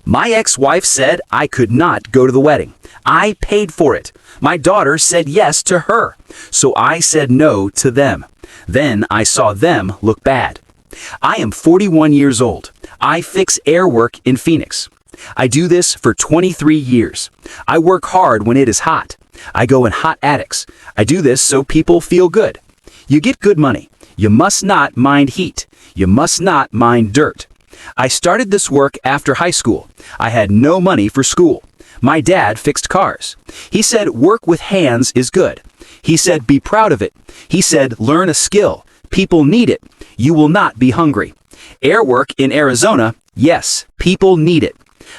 My ex-wife said I could not go to the wedding. I paid for it. My daughter said yes to her, so I said no to them. Then I saw them look bad. I am 41 years old. I fix air work in Phoenix. I do this for 23 years. I work hard when it is hot. I go in hot attics. I do this so people feel good. You get good money. You must not mind heat. You must not mind dirt. I started this work after high school. I had no money for school. My dad fixed cars. He said work with hands is good. He said be proud of it. He said learn a skill. People need it. You will not be hungry. Air work in Arizona, yes, people need it.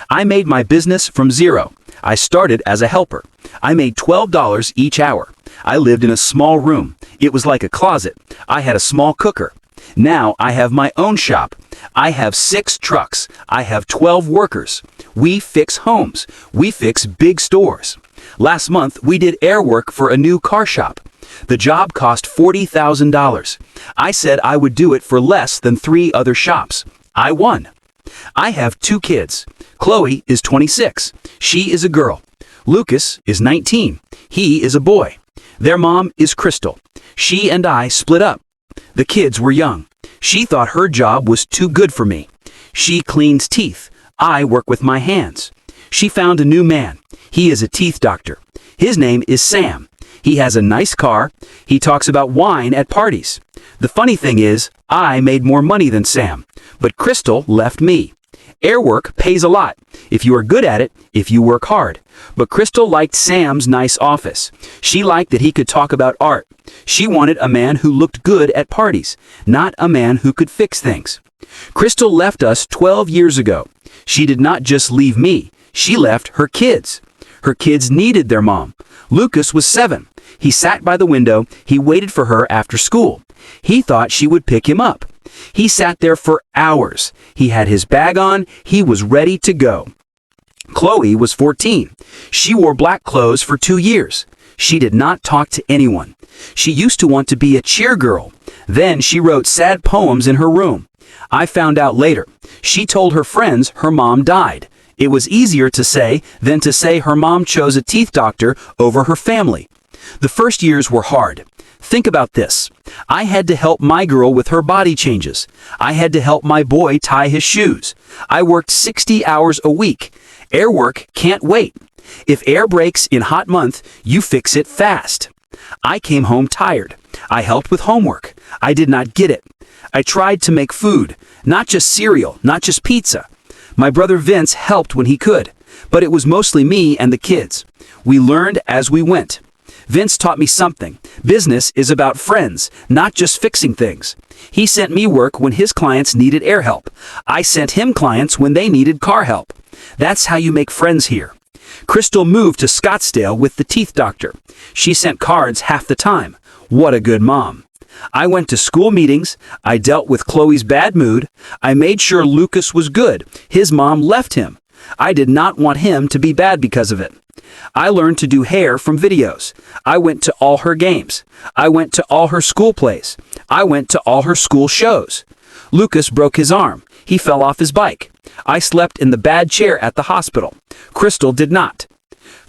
I made my business from zero. I started as a helper. I made $12 each hour. I lived in a small room. It was like a closet. I had a small cooker. Now I have my own shop. I have 6 trucks. I have 12 workers. We fix homes. We fix big stores. Last month, we did air work for a new car shop. The job cost $40,000. I said I would do it for less than 3 other shops. I won. I have 2 kids. Chloe is 26. She is a girl. Lucas is 19. He is a boy. Their mom is Crystal. She and I split up. The kids were young. She thought her job was too good for me. She cleans teeth. I work with my hands. She found a new man. He is a teeth doctor. His name is Sam. He has a nice car. He talks about wine at parties. The funny thing is, I made more money than Sam, but Crystal left me. Air work pays a lot, if you are good at it, if you work hard. But Crystal liked Sam's nice office. She liked that he could talk about art. She wanted a man who looked good at parties, not a man who could fix things. Crystal left us 12 years ago. She did not just leave me, she left her kids. Her kids needed their mom. Lucas was 7. He sat by the window. He waited for her after school. He thought she would pick him up. He sat there for hours. He had his bag on. He was ready to go. Chloe was 14. She wore black clothes for 2 years. She did not talk to anyone. She used to want to be a cheer girl. Then she wrote sad poems in her room. I found out later. She told her friends her mom died. It was easier to say than to say her mom chose a teeth doctor over her family. The first years were hard. Think about this. I had to help my girl with her body changes. I had to help my boy tie his shoes. I worked 60 hours a week. Air work can't wait. If air breaks in hot month, you fix it fast. I came home tired. I helped with homework. I did not get it. I tried to make food, not just cereal, not just pizza. My brother Vince helped when he could, but it was mostly me and the kids. We learned as we went. Vince taught me something. Business is about friends, not just fixing things. He sent me work when his clients needed air help. I sent him clients when they needed car help. That's how you make friends here. Crystal moved to Scottsdale with the teeth doctor. She sent cards half the time. What a good mom. I went to school meetings. I dealt with Chloe's bad mood. I made sure Lucas was good. His mom left him. I did not want him to be bad because of it. I learned to do hair from videos. I went to all her games. I went to all her school plays. I went to all her school shows. Lucas broke his arm. He fell off his bike. I slept in the bad chair at the hospital. Crystal did not.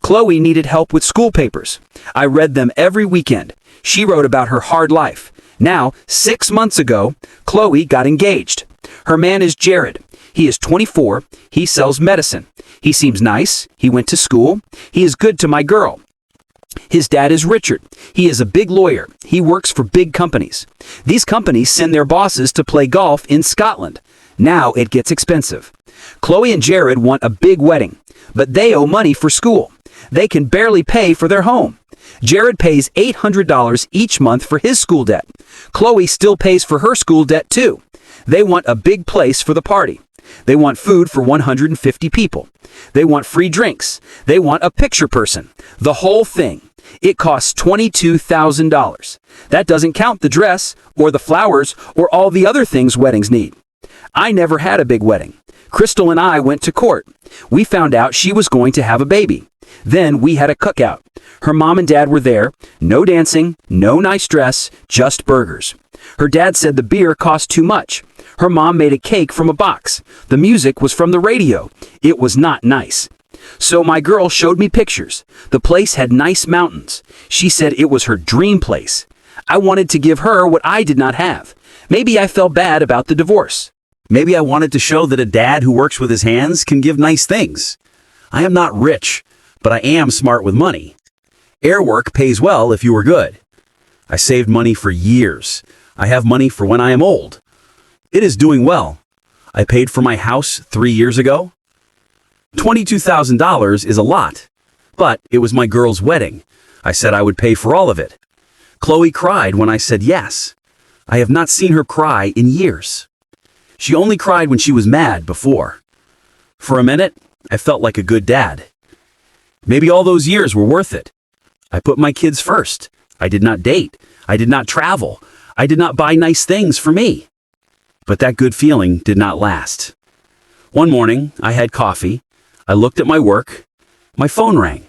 Chloe needed help with school papers. I read them every weekend. She wrote about her hard life. Now, 6 months ago, Chloe got engaged. Her man is Jared. He is 24. He sells medicine. He seems nice. He went to school. He is good to my girl. His dad is Richard. He is a big lawyer. He works for big companies. These companies send their bosses to play golf in Scotland. Now it gets expensive. Chloe and Jared want a big wedding, but they owe money for school. They can barely pay for their home. Jared pays $800 each month for his school debt. Chloe still pays for her school debt too. They want a big place for the party. They want food for 150 people. They want free drinks. They want a picture person. The whole thing. It costs $22,000. That doesn't count the dress, or the flowers, or all the other things weddings need. I never had a big wedding. Crystal and I went to court. We found out she was going to have a baby. Then we had a cookout. Her mom and dad were there. No dancing, no nice dress, just burgers. Her dad said the beer cost too much. Her mom made a cake from a box. The music was from the radio. It was not nice. So my girl showed me pictures. The place had nice mountains. She said it was her dream place. I wanted to give her what I did not have. Maybe I felt bad about the divorce. Maybe I wanted to show that a dad who works with his hands can give nice things. I am not rich, but I am smart with money. Air work pays well if you are good. I saved money for years. I have money for when I am old. It is doing well. I paid for my house 3 years ago. $22,000 is a lot, but it was my girl's wedding. I said I would pay for all of it. Chloe cried when I said yes. I have not seen her cry in years. She only cried when she was mad before. For a minute, I felt like a good dad. Maybe all those years were worth it. I put my kids first. I did not date. I did not travel. I did not buy nice things for me. But that good feeling did not last. One morning, I had coffee. I looked at my work. My phone rang.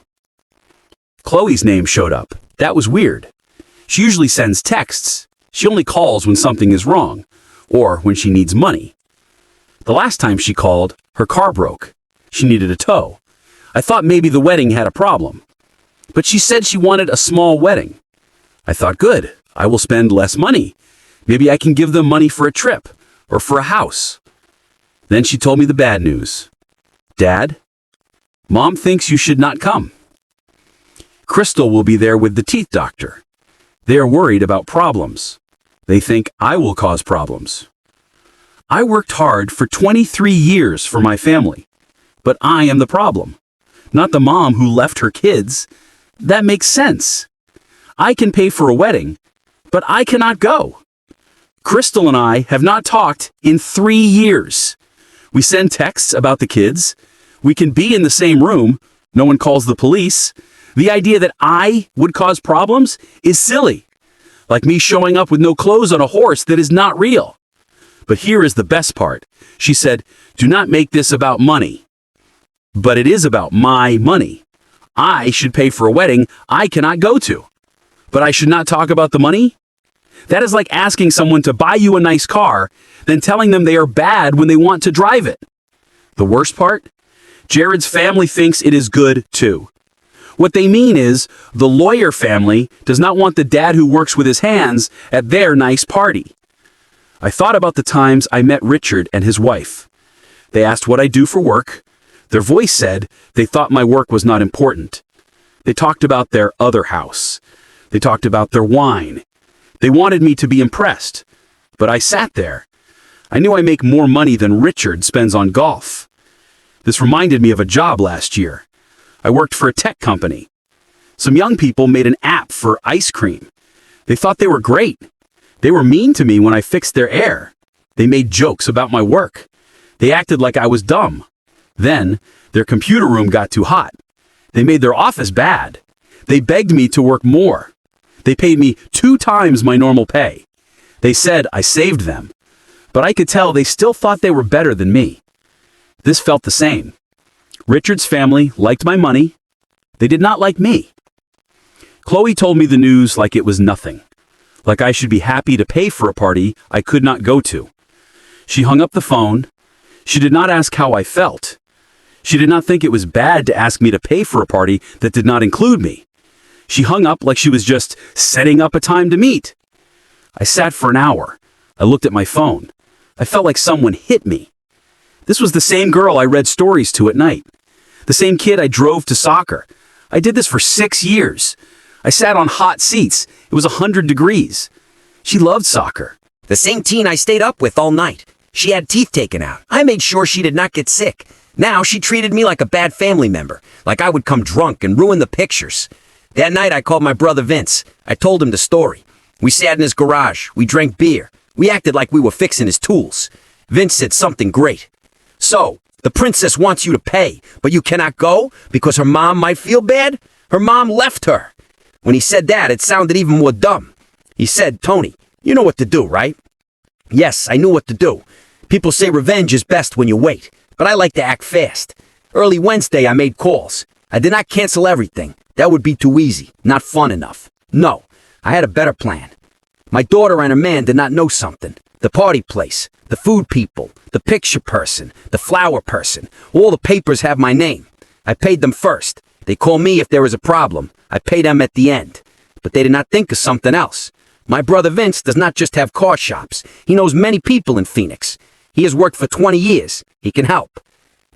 Chloe's name showed up. That was weird. She usually sends texts. She only calls when something is wrong, or when she needs money. The last time she called, her car broke. She needed a tow. I thought maybe the wedding had a problem. But she said she wanted a small wedding. I thought, good, I will spend less money. Maybe I can give them money for a trip, or for a house. Then she told me the bad news. Dad, Mom thinks you should not come. Crystal will be there with the teeth doctor. They are worried about problems. They think I will cause problems. I worked hard for 23 years for my family, but I am the problem, not the mom who left her kids. That makes sense. I can pay for a wedding, but I cannot go. Crystal and I have not talked in 3 years. We send texts about the kids. We can be in the same room. No one calls the police. The idea that I would cause problems is silly. Like me showing up with no clothes on a horse that is not real. But here is the best part. She said, do not make this about money. But it is about my money. I should pay for a wedding I cannot go to. But I should not talk about the money? That is like asking someone to buy you a nice car, then telling them they are bad when they want to drive it. The worst part? Jared's family thinks it is good too. What they mean is, the lawyer family does not want the dad who works with his hands at their nice party. I thought about the times I met Richard and his wife. They asked what I do for work. Their voice said they thought my work was not important. They talked about their other house. They talked about their wine. They wanted me to be impressed. But I sat there. I knew I make more money than Richard spends on golf. This reminded me of a job last year. I worked for a tech company. Some young people made an app for ice cream. They thought they were great. They were mean to me when I fixed their air. They made jokes about my work. They acted like I was dumb. Then, their computer room got too hot. They made their office bad. They begged me to work more. They paid me 2 times my normal pay. They said I saved them. But I could tell they still thought they were better than me. This felt the same. Richard's family liked my money. They did not like me. Chloe told me the news like it was nothing. Like I should be happy to pay for a party I could not go to. She hung up the phone. She did not ask how I felt. She did not think it was bad to ask me to pay for a party that did not include me. She hung up like she was just setting up a time to meet. I sat for an hour. I looked at my phone. I felt like someone hit me. This was the same girl I read stories to at night. The same kid I drove to soccer. I did this for 6 years. I sat on hot seats. It was 100 degrees. She loved soccer. The same teen I stayed up with all night. She had teeth taken out. I made sure she did not get sick. Now she treated me like a bad family member, like I would come drunk and ruin the pictures. That night I called my brother Vince. I told him the story. We sat in his garage. We drank beer. We acted like we were fixing his tools. Vince said something great. So, the princess wants you to pay, but you cannot go because her mom might feel bad? Her mom left her. When he said that, it sounded even more dumb. He said, Tony, you know what to do, right? Yes, I knew what to do. People say revenge is best when you wait, but I like to act fast. Early Wednesday, I made calls. I did not cancel everything. That would be too easy, not fun enough. No, I had a better plan. My daughter and her man did not know something. The party place, the food people, the picture person, the flower person. All the papers have my name. I paid them first. They call me if there is a problem. I pay them at the end. But they did not think of something else. My brother Vince does not just have car shops. He knows many people in Phoenix. He has worked for 20 years. He can help.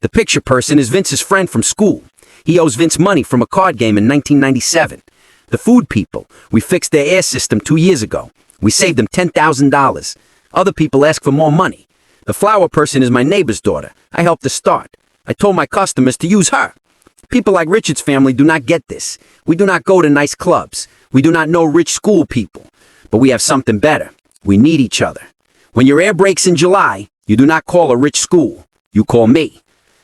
The picture person is Vince's friend from school. He owes Vince money from a card game in 1997. The food people, we fixed their air system 2 years ago. We saved them $10,000. Other people ask for more money. The flower person is my neighbor's daughter. I helped her start. I told my customers to use her. People like Richard's family do not get this. We do not go to nice clubs. We do not know rich school people. But we have something better. We need each other. When your air breaks in July, you do not call a rich school. You call me.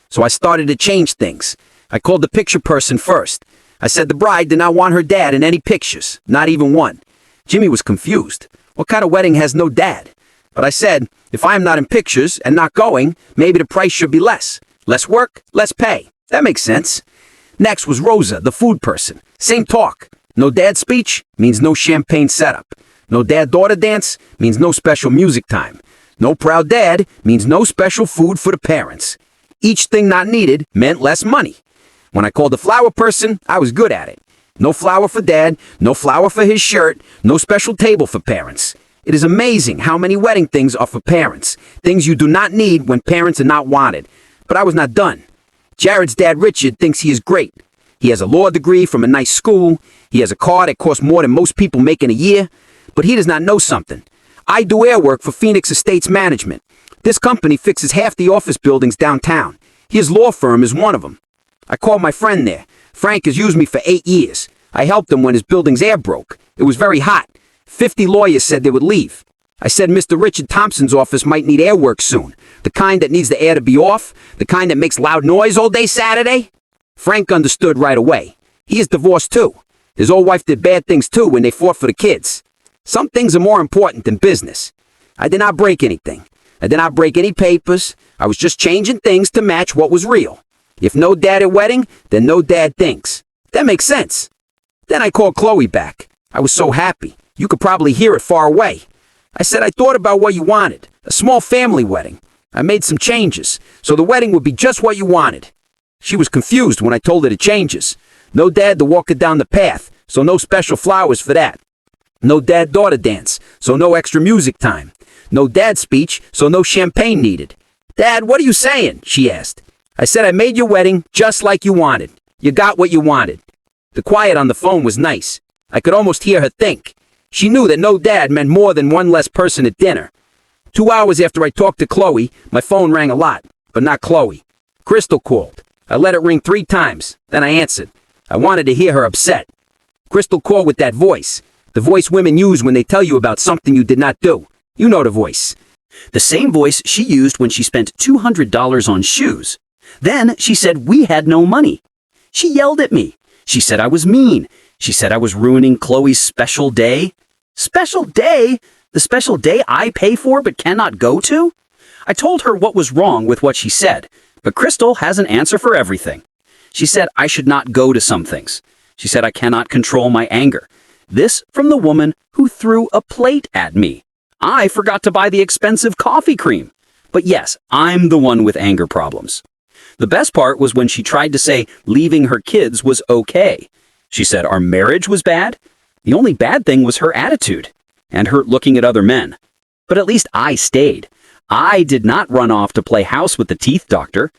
So I started to change things. I called the picture person first. I said the bride did not want her dad in any pictures, not even one. Jimmy was confused. What kind of wedding has no dad? But I said, if I am not in pictures and not going, maybe the price should be less. Less work, less pay. That makes sense. Next was Rosa, the food person. Same talk. No dad speech means no champagne setup. No dad-daughter dance means no special music time. No proud dad means no special food for the parents. Each thing not needed meant less money. When I called the flower person, I was good at it. No flower for dad, no flower for his shirt, no special table for parents. It is amazing how many wedding things are for parents. Things you do not need when parents are not wanted. But I was not done. Jared's dad, Richard, thinks he is great. He has a law degree from a nice school. He has a car that costs more than most people make in a year. But he does not know something. I do air work for Phoenix Estates Management. This company fixes half the office buildings downtown. His law firm is one of them. I called my friend there. Frank has used me for 8 years. I helped him when his building's air broke. It was very hot. 50 lawyers said they would leave. I said Mr. Richard Thompson's office might need air work soon. The kind that needs the air to be off. The kind that makes loud noise all day Saturday. Frank understood right away. He is divorced too. His old wife did bad things too when they fought for the kids. Some things are more important than business. I did not break anything. I did not break any papers. I was just changing things to match what was real. If no dad at wedding, then no dad things. That makes sense. Then I called Chloe back. I was so happy. You could probably hear it far away. I said I thought about what you wanted. A small family wedding. I made some changes, so the wedding would be just what you wanted. She was confused when I told her the changes. No dad to walk her down the path, so no special flowers for that. No dad-daughter dance, so no extra music time. No dad speech, so no champagne needed. Dad, what are you saying? She asked. I said I made your wedding just like you wanted. You got what you wanted. The quiet on the phone was nice. I could almost hear her think. She knew that no dad meant more than one less person at dinner. 2 hours after I talked to Chloe, my phone rang a lot, but not Chloe. Crystal called. I let it ring 3 times, then I answered. I wanted to hear her upset. Crystal called with that voice. The voice women use when they tell you about something you did not do. You know the voice. The same voice she used when she spent $200 on shoes. Then she said we had no money. She yelled at me. She said I was mean. She said I was ruining Chloe's special day. Special day? The special day I pay for but cannot go to? I told her what was wrong with what she said, but Crystal has an answer for everything. She said I should not go to some things. She said I cannot control my anger. This from the woman who threw a plate at me. I forgot to buy the expensive coffee cream. But yes, I'm the one with anger problems. The best part was when she tried to say leaving her kids was okay. She said our marriage was bad. The only bad thing was her attitude and her looking at other men. But at least I stayed. I did not run off to play house with the teeth doctor.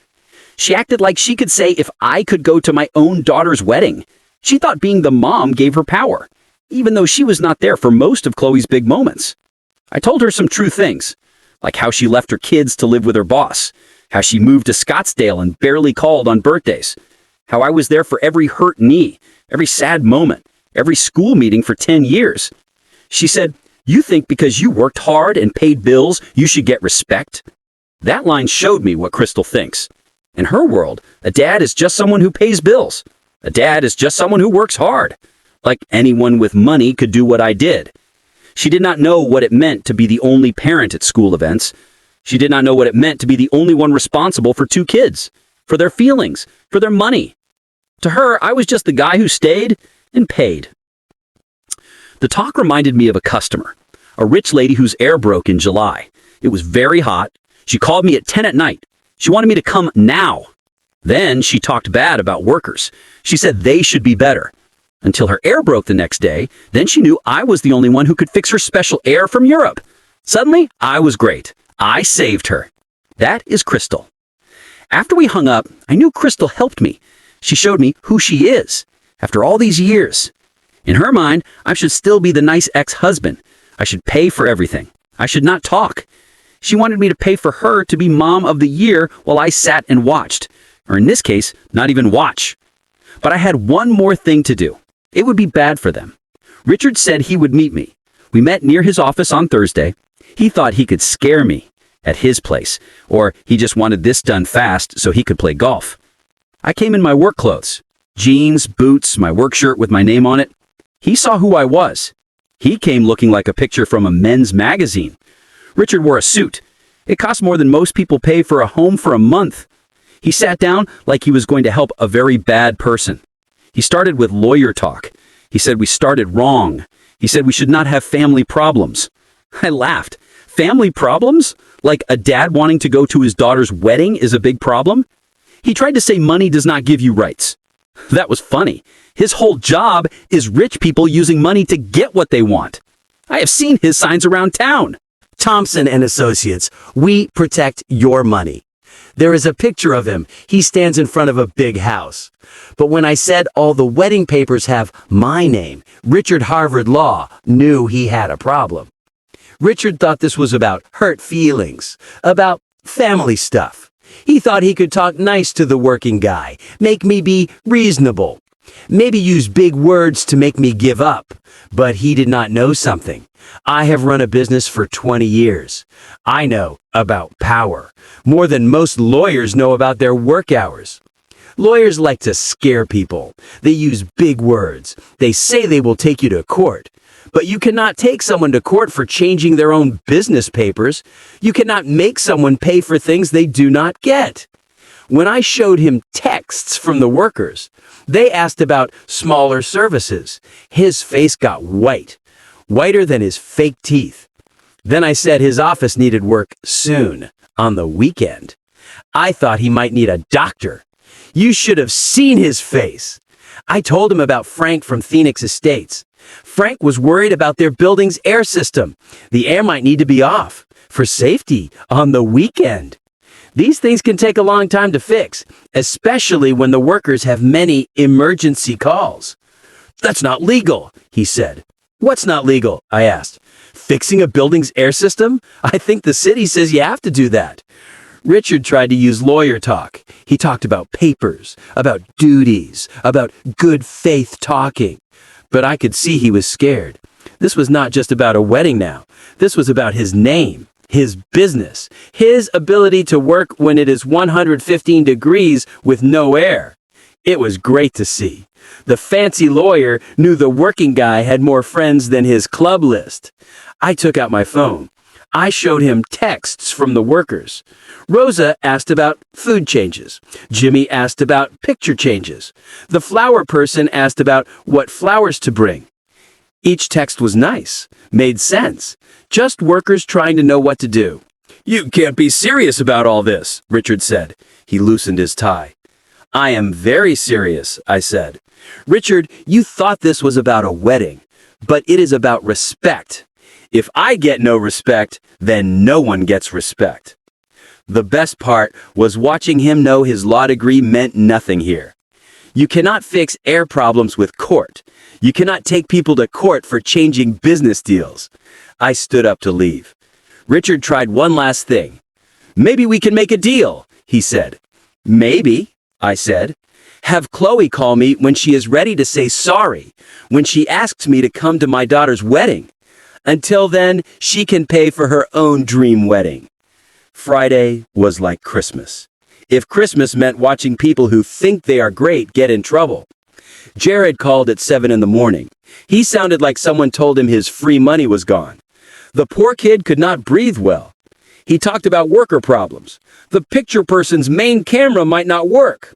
She acted like she could say if I could go to my own daughter's wedding. She thought being the mom gave her power, even though she was not there for most of Chloe's big moments. I told her some true things, like how she left her kids to live with her boss, how she moved to Scottsdale and barely called on birthdays, how I was there for every hurt knee, every sad moment, every school meeting for 10 years. She said, "You think because you worked hard and paid bills, you should get respect?" That line showed me what Crystal thinks. In her world, a dad is just someone who pays bills. A dad is just someone who works hard. Like anyone with money could do what I did. She did not know what it meant to be the only parent at school events. She did not know what it meant to be the only one responsible for 2 kids, for their feelings, for their money. To her, I was just the guy who stayed and paid. The talk reminded me of a customer. a rich lady whose air broke in July. It was very hot. She called me at 10 at night. She wanted me to come now. Then she talked bad about workers. She said they should be better. Until her air broke the next day, then she knew I was the only one who could fix her special air from Europe. Suddenly, I was great. I saved her. That is Crystal. After we hung up, I knew Crystal helped me. She showed me who she is. After all these years. In her mind, I should still be the nice ex-husband. I should pay for everything. I should not talk. She wanted me to pay for her to be Mom of the Year while I sat and watched. Or in this case, not even watch. But I had one more thing to do. It would be bad for them. Richard said he would meet me. We met near his office on Thursday. He thought he could scare me at his place, or he just wanted this done fast so he could play golf. I came in my work clothes. Jeans, boots, my work shirt with my name on it. He saw who I was. He came looking like a picture from a men's magazine. Richard wore a suit. It cost more than most people pay for a home for a month. He sat down like he was going to help a very bad person. He started with lawyer talk. He said we started wrong. He said we should not have family problems. I laughed. Family problems? Like a dad wanting to go to his daughter's wedding is a big problem? He tried to say money does not give you rights. That was funny. His whole job is rich people using money to get what they want. I have seen his signs around town. Thompson and Associates, we protect your money. There is a picture of him. He stands in front of a big house. But when I said all the wedding papers have my name, Richard Harvard Law knew he had a problem. Richard thought this was about hurt feelings, about family stuff. He thought he could talk nice to the working guy, make me be reasonable, maybe use big words to make me give up. But he did not know something. I have run a business for 20 years. I know about power, more than most lawyers know about their work hours. Lawyers like to scare people. They use big words. They say they will take you to court. But you cannot take someone to court for changing their own business papers. You cannot make someone pay for things they do not get. When I showed him texts from the workers, they asked about smaller services. His face got white, whiter than his fake teeth. Then I said his office needed work soon, on the weekend. I thought he might need a doctor. You should have seen his face. I told him about Frank from Phoenix Estates. Frank was worried about their building's air system. The air might need to be off, for safety, on the weekend. These things can take a long time to fix, especially when the workers have many emergency calls. That's not legal, he said. What's not legal? I asked. Fixing a building's air system? I think the city says you have to do that. Richard tried to use lawyer talk. He talked about papers, about duties, about good faith talking. But I could see he was scared. This was not just about a wedding now. This was about his name, his business, his ability to work when it is 115 degrees with no air. It was great to see. The fancy lawyer knew the working guy had more friends than his club list. I took out my phone. I showed him texts from the workers. Rosa asked about food changes. Jimmy asked about picture changes. The flower person asked about what flowers to bring. Each text was nice, made sense. Just workers trying to know what to do. You can't be serious about all this, Richard said. He loosened his tie. I am very serious, I said. Richard, you thought this was about a wedding, but it is about respect. If I get no respect, then no one gets respect. The best part was watching him know his law degree meant nothing here. You cannot fix air problems with court. You cannot take people to court for changing business deals. I stood up to leave. Richard tried one last thing. Maybe we can make a deal, he said. Maybe, I said. Have Chloe call me when she is ready to say sorry, when she asks me to come to my daughter's wedding. Until then, she can pay for her own dream wedding. Friday was like Christmas. If Christmas meant watching people who think they are great get in trouble. Jared called at 7 in the morning. He sounded like someone told him his free money was gone. The poor kid could not breathe well. He talked about worker problems. The picture person's main camera might not work.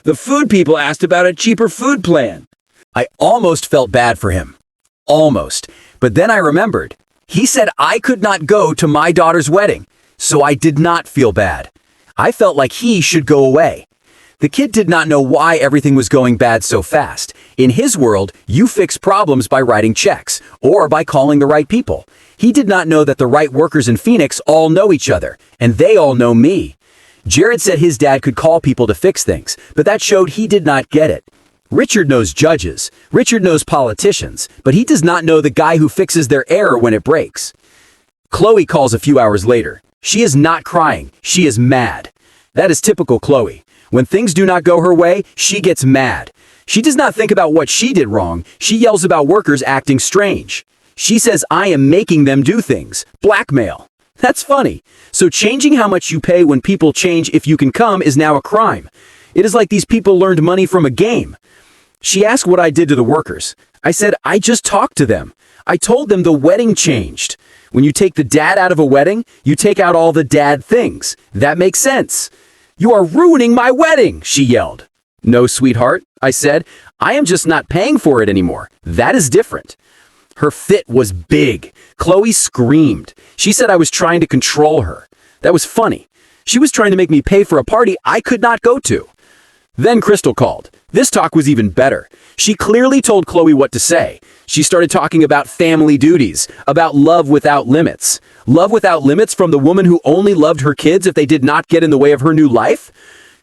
The food people asked about a cheaper food plan. I almost felt bad for him. Almost. But then I remembered. He said I could not go to my daughter's wedding, so I did not feel bad. I felt like he should go away. The kid did not know why everything was going bad so fast. In his world, you fix problems by writing checks or by calling the right people. He did not know that the right workers in Phoenix all know each other, and they all know me. Jared said his dad could call people to fix things, but that showed he did not get it. Richard knows judges. Richard knows politicians, but he does not know the guy who fixes their error when it breaks. Chloe calls a few hours later. She is not crying. She is mad. That is typical Chloe. When things do not go her way, she gets mad. She does not think about what she did wrong. She yells about workers acting strange. She says, I am making them do things. Blackmail. That's funny. So changing how much you pay when people change if you can come is now a crime. It is like these people learned money from a game. She asked what I did to the workers. I said, I just talked to them. I told them the wedding changed. When you take the dad out of a wedding, you take out all the dad things. That makes sense. You are ruining my wedding, she yelled. No, sweetheart, I said. I am just not paying for it anymore. That is different. Her fit was big. Chloe screamed. She said I was trying to control her. That was funny. She was trying to make me pay for a party I could not go to. Then Crystal called. This talk was even better. She clearly told Chloe what to say. She started talking about family duties, about love without limits. Love without limits from the woman who only loved her kids if they did not get in the way of her new life?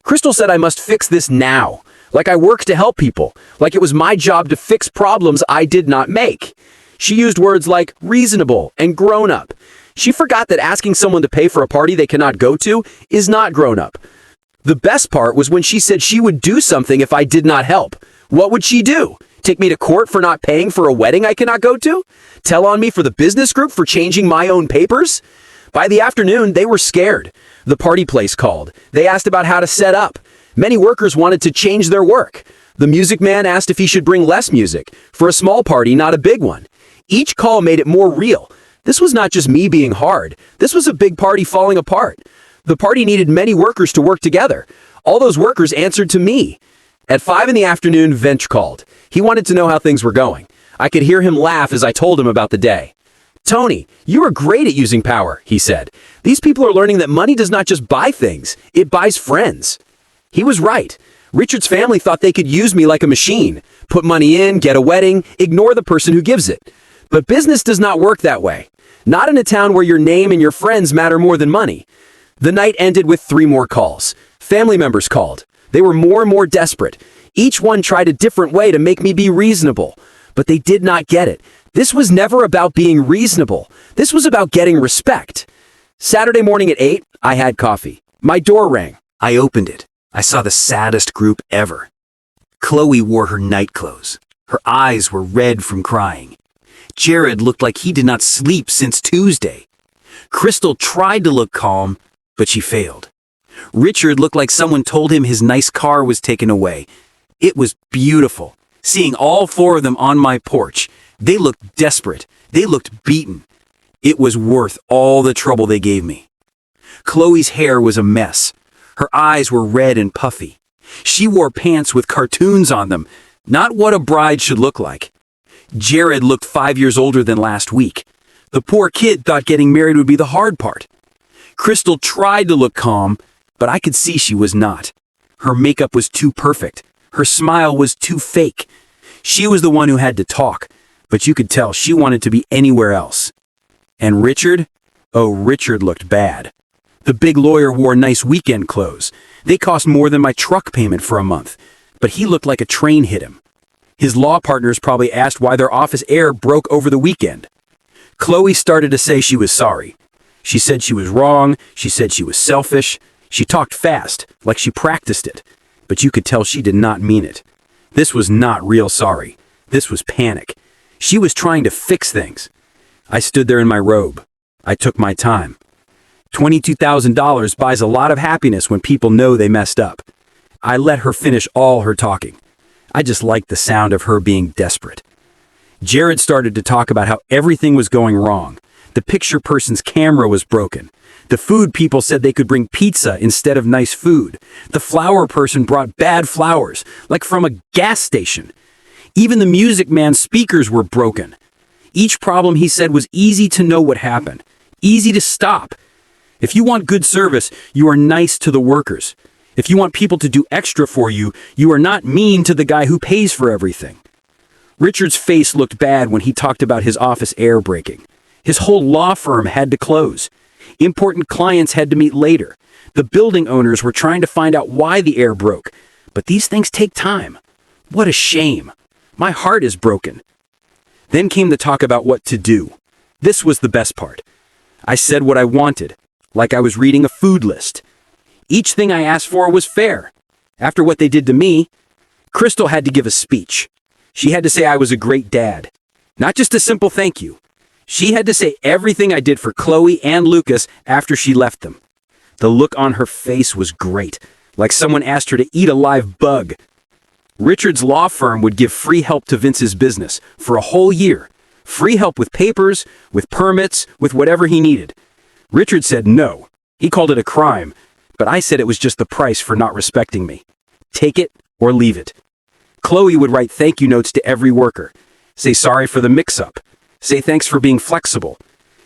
Crystal said I must fix this now. Like I work to help people. Like it was my job to fix problems I did not make. She used words like reasonable and grown up. She forgot that asking someone to pay for a party they cannot go to is not grown up. The best part was when she said she would do something if I did not help. What would she do? Take me to court for not paying for a wedding I cannot go to? Tell on me for the business group for changing my own papers? By the afternoon, they were scared. The party place called. They asked about how to set up. Many workers wanted to change their work. The music man asked if he should bring less music, for a small party, not a big one. Each call made it more real. This was not just me being hard. This was a big party falling apart. The party needed many workers to work together. All those workers answered to me. At 5 in the afternoon, Vench called. He wanted to know how things were going. I could hear him laugh as I told him about the day. Tony, you are great at using power, he said. These people are learning that money does not just buy things, it buys friends. He was right. Richard's family thought they could use me like a machine. Put money in, get a wedding, ignore the person who gives it. But business does not work that way. Not in a town where your name and your friends matter more than money. The night ended with 3 more calls. Family members called. They were more and more desperate. Each one tried a different way to make me be reasonable. But they did not get it. This was never about being reasonable. This was about getting respect. Saturday morning at 8, I had coffee. My door rang. I opened it. I saw the saddest group ever. Chloe wore her night clothes. Her eyes were red from crying. Jared looked like he did not sleep since Tuesday. Crystal tried to look calm, but she failed. Richard looked like someone told him his nice car was taken away. It was beautiful. Seeing all 4 of them on my porch, they looked desperate. They looked beaten. It was worth all the trouble they gave me. Chloe's hair was a mess. Her eyes were red and puffy. She wore pants with cartoons on them, not what a bride should look like. Jared looked 5 years older than last week. The poor kid thought getting married would be the hard part. Crystal tried to look calm, but I could see she was not. Her makeup was too perfect. Her smile was too fake. She was the one who had to talk, but you could tell she wanted to be anywhere else. And Richard? Oh, Richard looked bad. The big lawyer wore nice weekend clothes. They cost more than my truck payment for a month, but he looked like a train hit him. His law partners probably asked why their office air broke over the weekend. Chloe started to say she was sorry. She said she was wrong. She said she was selfish. She talked fast, like she practiced it, but you could tell she did not mean it. This was not real sorry. This was panic. She was trying to fix things. I stood there in my robe. I took my time. $22,000 buys a lot of happiness when people know they messed up. I let her finish all her talking. I just liked the sound of her being desperate. Jared started to talk about how everything was going wrong. The picture person's camera was broken. The food people said they could bring pizza instead of nice food. The flower person brought bad flowers, like from a gas station. Even the music man's speakers were broken. Each problem, he said, was easy to know what happened, easy to stop. If you want good service, you are nice to the workers. If you want people to do extra for you, you are not mean to the guy who pays for everything. Richard's face looked bad when he talked about his office air breaking. His whole law firm had to close. Important clients had to meet later. The building owners were trying to find out why the air broke. But these things take time. What a shame. My heart is broken. Then came the talk about what to do. This was the best part. I said what I wanted, like I was reading a food list. Each thing I asked for was fair. After what they did to me, Crystal had to give a speech. She had to say I was a great dad. Not just a simple thank you. She had to say everything I did for Chloe and Lucas after she left them. The look on her face was great, like someone asked her to eat a live bug. Richard's law firm would give free help to Vince's business for a whole year. Free help with papers, with permits, with whatever he needed. Richard said no. He called it a crime, but I said it was just the price for not respecting me. Take it or leave it. Chloe would write thank you notes to every worker. Say sorry for the mix-up. Say thanks for being flexible.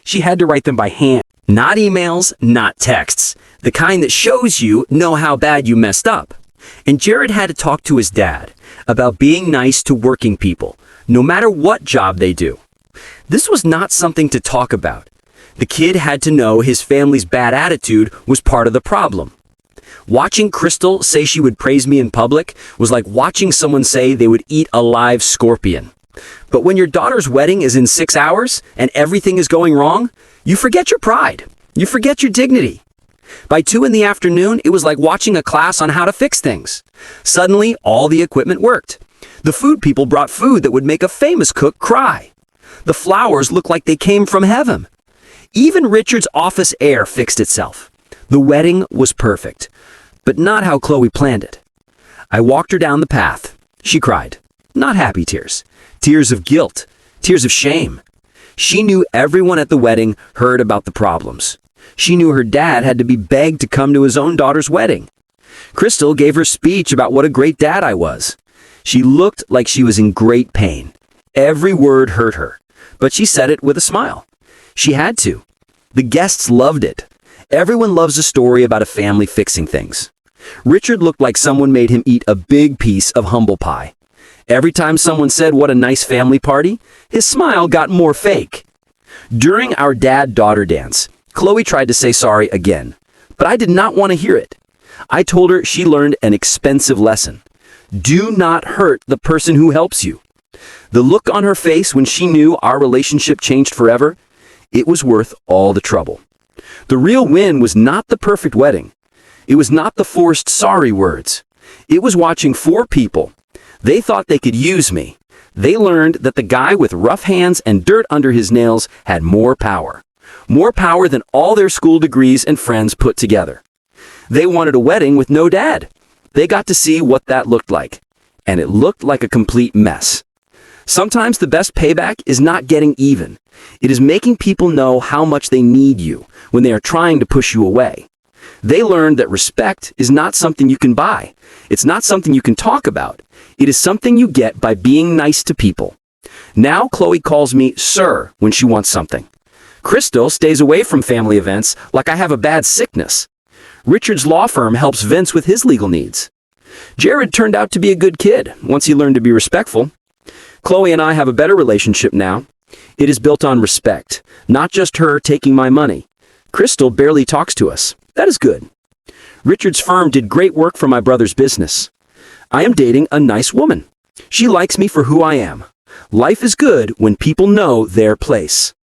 She had to write them by hand. Not emails, not texts. The kind that shows you know how bad you messed up. And Jared had to talk to his dad about being nice to working people, no matter what job they do. This was not something to talk about. The kid had to know his family's bad attitude was part of the problem. Watching Crystal say she would praise me in public was like watching someone say they would eat a live scorpion. But when your daughter's wedding is in 6 hours and everything is going wrong, you forget your pride. You forget your dignity. By 2 in the afternoon, it was like watching a class on how to fix things. Suddenly, all the equipment worked. The food people brought food that would make a famous cook cry. The flowers looked like they came from heaven. Even Richard's office air fixed itself. The wedding was perfect, but not how Chloe planned it. I walked her down the path. She cried. Not happy tears. Tears of guilt. Tears of shame. She knew everyone at the wedding heard about the problems. She knew her dad had to be begged to come to his own daughter's wedding. Crystal gave her speech about what a great dad I was. She looked like she was in great pain. Every word hurt her, but she said it with a smile. She had to. The guests loved it. Everyone loves a story about a family fixing things. Richard looked like someone made him eat a big piece of humble pie. Every time someone said what a nice family party, his smile got more fake. During our dad-daughter dance, Chloe tried to say sorry again, but I did not want to hear it. I told her she learned an expensive lesson. Do not hurt the person who helps you. The look on her face when she knew our relationship changed forever, it was worth all the trouble. The real win was not the perfect wedding. It was not the forced sorry words. It was watching 4 people. They thought they could use me. They learned that the guy with rough hands and dirt under his nails had more power. More power than all their school degrees and friends put together. They wanted a wedding with no dad. They got to see what that looked like. And it looked like a complete mess. Sometimes the best payback is not getting even. It is making people know how much they need you when they are trying to push you away. They learned that respect is not something you can buy. It's not something you can talk about. It is something you get by being nice to people. Now Chloe calls me sir when she wants something. Crystal stays away from family events like I have a bad sickness. Richard's law firm helps Vince with his legal needs. Jared turned out to be a good kid once he learned to be respectful. Chloe and I have a better relationship now. It is built on respect, not just her taking my money. Crystal barely talks to us. That is good. Richard's firm did great work for my brother's business. I am dating a nice woman. She likes me for who I am. Life is good when people know their place.